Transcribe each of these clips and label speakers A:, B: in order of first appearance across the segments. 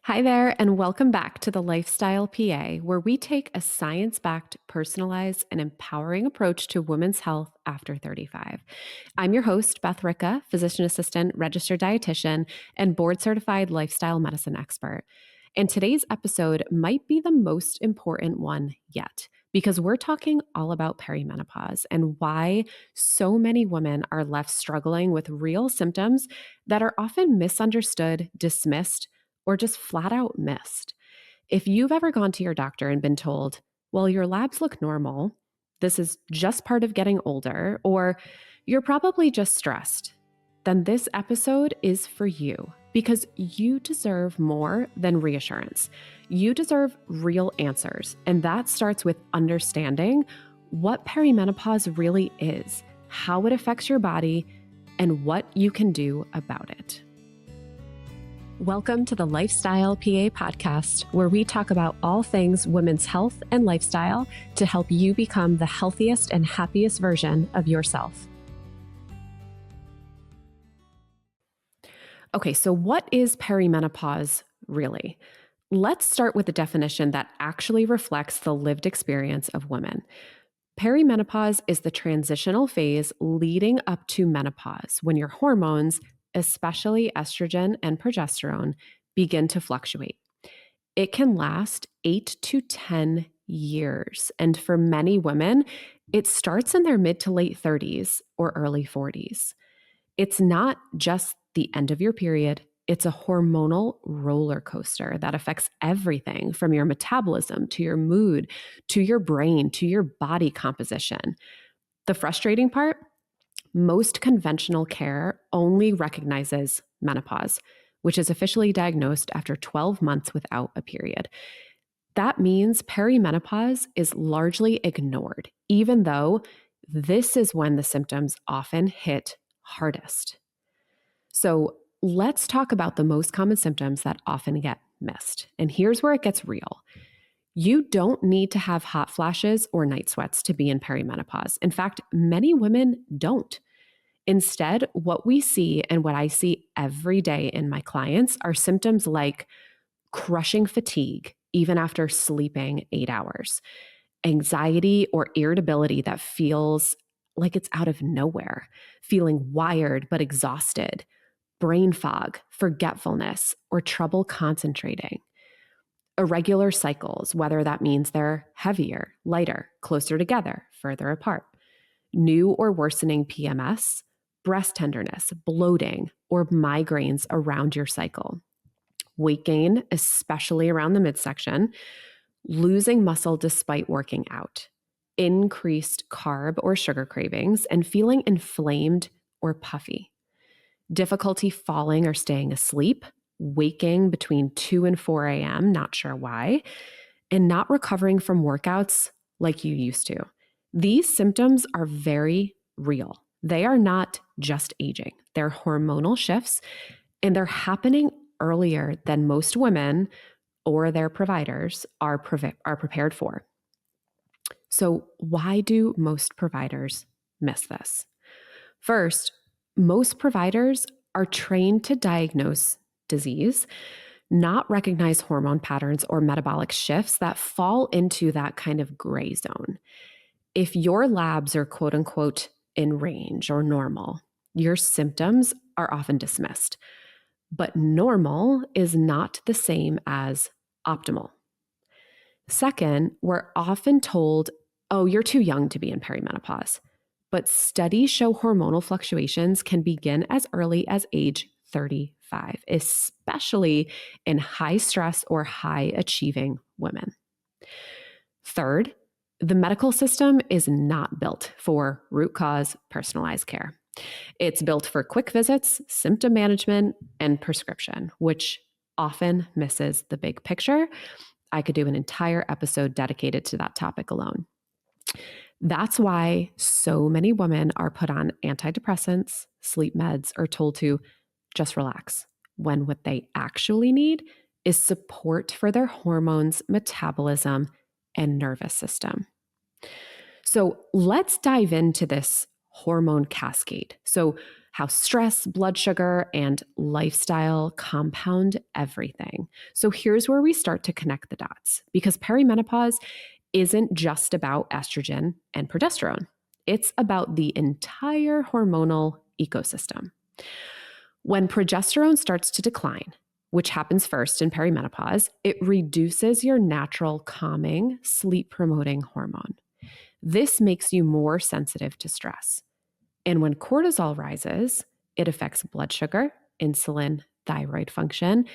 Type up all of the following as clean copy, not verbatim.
A: Hi there, and welcome back to the Lifestyle PA, where we take a science backed, personalized, and empowering approach to women's health after 35. I'm your host, Beth Ricka, physician assistant, registered dietitian, and board certified lifestyle medicine expert. And today's episode might be the most important one yet, because we're talking all about perimenopause and why so many women are left struggling with real symptoms that are often misunderstood, dismissed, or just flat out missed. If you've ever gone to your doctor and been told, well, your labs look normal, this is just part of getting older, or you're probably just stressed, then this episode is for you because you deserve more than reassurance. You deserve real answers, and that starts with understanding what perimenopause really is, how it affects your body, and what you can do about it. Welcome to the Lifestyle PA podcast, where we talk about all things women's health and lifestyle to help you become the healthiest and happiest version of yourself. Okay, so what is perimenopause really? Let's start with a definition that actually reflects the lived experience of women. Perimenopause is the transitional phase leading up to menopause when your hormones, especially estrogen and progesterone, begin to fluctuate. It can last 8 to 10 years. And for many women, it starts in their mid to late 30s or early 40s. It's not just the end of your period. It's a hormonal roller coaster that affects everything from your metabolism to your mood, to your brain, to your body composition. The frustrating part, most conventional care only recognizes menopause, which is officially diagnosed after 12 months without a period. That means perimenopause is largely ignored, even though this is when the symptoms often hit hardest. So let's talk about the most common symptoms that often get missed. And here's where it gets real. You don't need to have hot flashes or night sweats to be in perimenopause. In fact, many women don't. Instead, what we see and what I see every day in my clients are symptoms like crushing fatigue, even after sleeping 8 hours, anxiety or irritability that feels like it's out of nowhere, feeling wired but exhausted, brain fog, forgetfulness, or trouble concentrating. Irregular cycles, whether that means they're heavier, lighter, closer together, further apart. New or worsening PMS, breast tenderness, bloating, or migraines around your cycle. Weight gain, especially around the midsection. Losing muscle despite working out. Increased carb or sugar cravings, and feeling inflamed or puffy. Difficulty falling or staying asleep, waking between 2 and 4 a.m., not sure why, and not recovering from workouts like you used to. These symptoms are very real. They are not just aging. They're hormonal shifts, and they're happening earlier than most women or their providers are prepared for. So why do most providers miss this? First, most providers are trained to diagnose disease, not recognize hormone patterns or metabolic shifts that fall into that kind of gray zone. If your labs are quote unquote in range or normal, your symptoms are often dismissed. But normal is not the same as optimal. Second, we're often told, oh, you're too young to be in perimenopause. But studies show hormonal fluctuations can begin as early as age 35, especially in high stress or high achieving women. Third, the medical system is not built for root cause personalized care. It's built for quick visits, symptom management, and prescription, which often misses the big picture. I could do an entire episode dedicated to that topic alone. That's why so many women are put on antidepressants, sleep meds, or told to just relax, when what they actually need is support for their hormones, metabolism, and nervous system. So let's dive into this hormone cascade. So how stress, blood sugar, and lifestyle compound everything. So here's where we start to connect the dots, because perimenopause isn't just about estrogen and progesterone. It's about the entire hormonal ecosystem. When progesterone starts to decline, which happens first in perimenopause, it reduces your natural calming, sleep-promoting hormone. This makes you more sensitive to stress. And when cortisol rises, it affects blood sugar, insulin, thyroid function,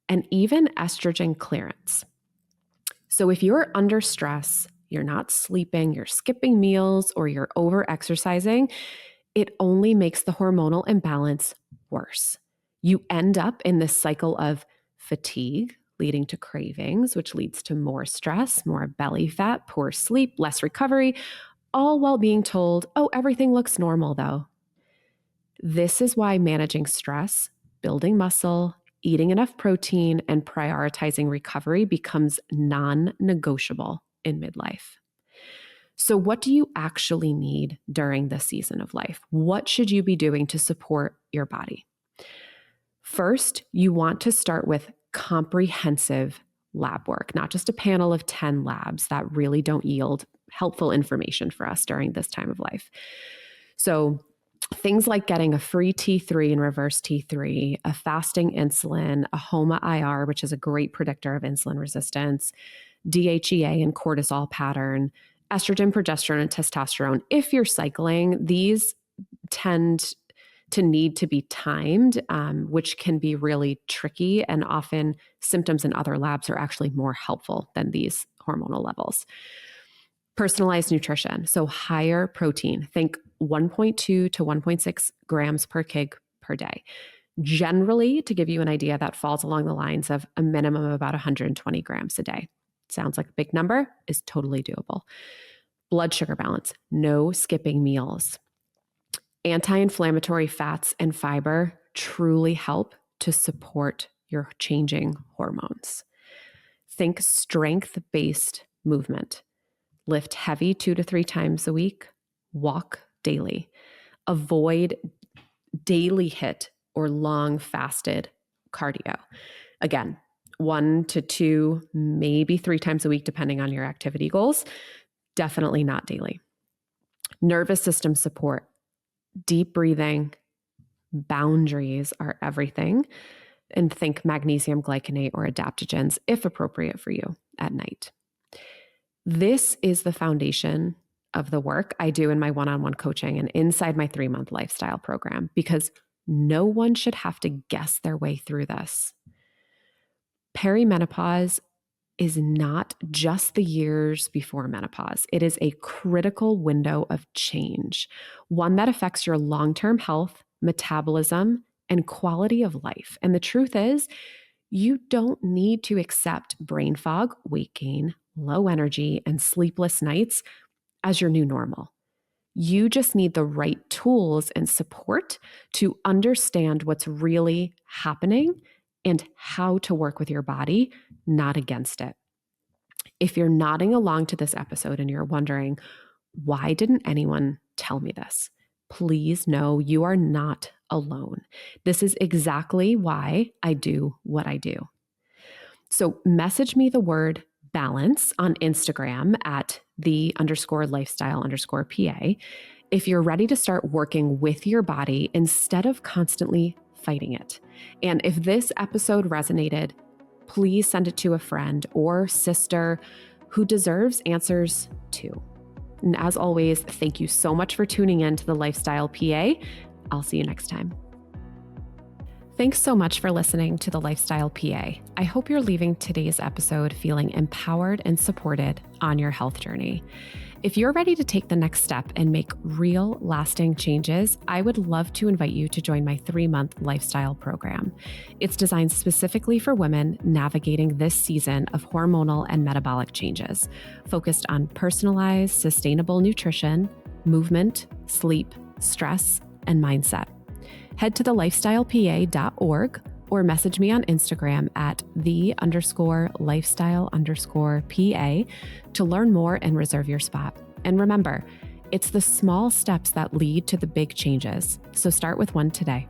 A: and even estrogen clearance. So if you're under stress, you're not sleeping, you're skipping meals, or you're over-exercising, it only makes the hormonal imbalance worse. You end up in this cycle of fatigue, leading to cravings, which leads to more stress, more belly fat, poor sleep, less recovery, all while being told, oh, everything looks normal though. This is why managing stress, building muscle, eating enough protein, and prioritizing recovery becomes non-negotiable in midlife. So what do you actually need during this season of life? What should you be doing to support your body? First, you want to start with comprehensive lab work, not just a panel of 10 labs that really don't yield helpful information for us during this time of life. So things like getting a free T3 and reverse T3, a fasting insulin, a HOMA-IR, which is a great predictor of insulin resistance, DHEA and cortisol pattern, estrogen, progesterone, and testosterone. If you're cycling, these tend to need to be timed, which can be really tricky, and often symptoms in other labs are actually more helpful than these hormonal levels. Personalized nutrition, so higher protein, think 1.2 to 1.6 grams per kg per day. Generally, to give you an idea, that falls along the lines of a minimum of about 120 grams a day. Sounds like a big number, is totally doable. Blood sugar balance, no skipping meals. Anti-inflammatory fats and fiber truly help to support your changing hormones. Think strength-based movement. Lift heavy 2 to 3 times a week. Walk daily. Avoid daily HIIT or long fasted cardio. Again, 1 to 2, maybe 3 times a week, depending on your activity goals. Definitely not daily. Nervous system support, deep breathing, boundaries are everything. And think magnesium glycinate or adaptogens if appropriate for you at night. This is the foundation of the work I do in my one-on-one coaching and inside my 3-month lifestyle program, because no one should have to guess their way through this. Perimenopause is not just the years before menopause. It is a critical window of change, one that affects your long-term health, metabolism, and quality of life. And the truth is, you don't need to accept brain fog, weight gain, low energy, and sleepless nights as your new normal. You just need the right tools and support to understand what's really happening and how to work with your body, not against it. If you're nodding along to this episode and you're wondering, why didn't anyone tell me this? Please know you are not alone. This is exactly why I do what I do. So message me the word balance on Instagram at _lifestyle_PA if you're ready to start working with your body instead of constantly fighting it. And if this episode resonated, please send it to a friend or sister who deserves answers too. And as always, thank you so much for tuning in to the Lifestyle PA. I'll see you next time. Thanks so much for listening to the Lifestyle PA. I hope you're leaving today's episode feeling empowered and supported on your health journey. If you're ready to take the next step and make real, lasting changes, I would love to invite you to join my 3-month lifestyle program. It's designed specifically for women navigating this season of hormonal and metabolic changes, focused on personalized, sustainable nutrition, movement, sleep, stress, and mindset. Head to thelifestylepa.org or message me on Instagram at _lifestyle_PA to learn more and reserve your spot. And remember, It's the small steps that lead to the big changes. So start with one today.